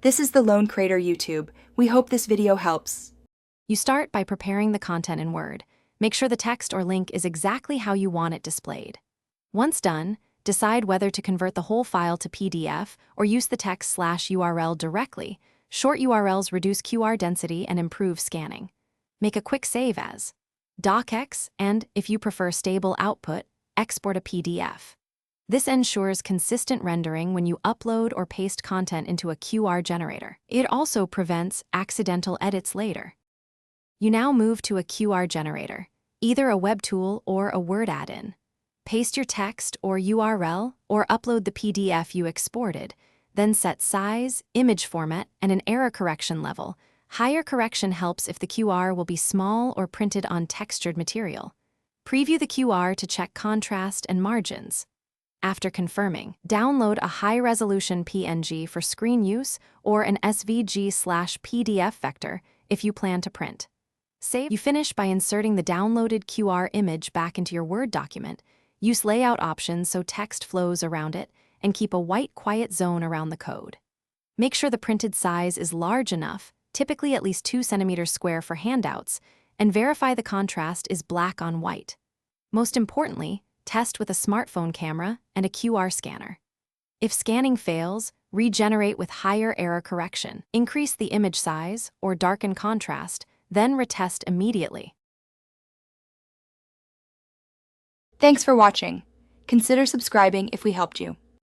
This is the Lone Creator YouTube. We hope this video helps. You start by preparing the content in Word. Make sure the text or link is exactly how you want it displayed. Once done, decide whether to convert the whole file to PDF or use the text/URL directly. Short URLs reduce QR density and improve scanning. Make a quick save as docx and, if you prefer stable output, export a PDF. This ensures consistent rendering when you upload or paste content into a QR generator. It also prevents accidental edits later. You now move to a QR generator, either a web tool or a Word add-in. Paste your text or URL or upload the PDF you exported, then set size, image format, and an error correction level. Higher correction helps if the QR will be small or printed on textured material. Preview the QR to check contrast and margins. After confirming, download a high-resolution PNG for screen use or an SVG/PDF vector if you plan to print. Save. You finish by inserting the downloaded QR image back into your Word document. Use layout options so text flows around it, and keep a white quiet zone around the code. Make sure the printed size is large enough, typically at least 2 centimeters square for handouts, and verify the contrast is black on white. Most importantly, test with a smartphone camera and a QR scanner. If scanning fails, regenerate with higher error correction. Increase the image size or darken contrast, then retest immediately. Thanks for watching. Consider subscribing if we helped you.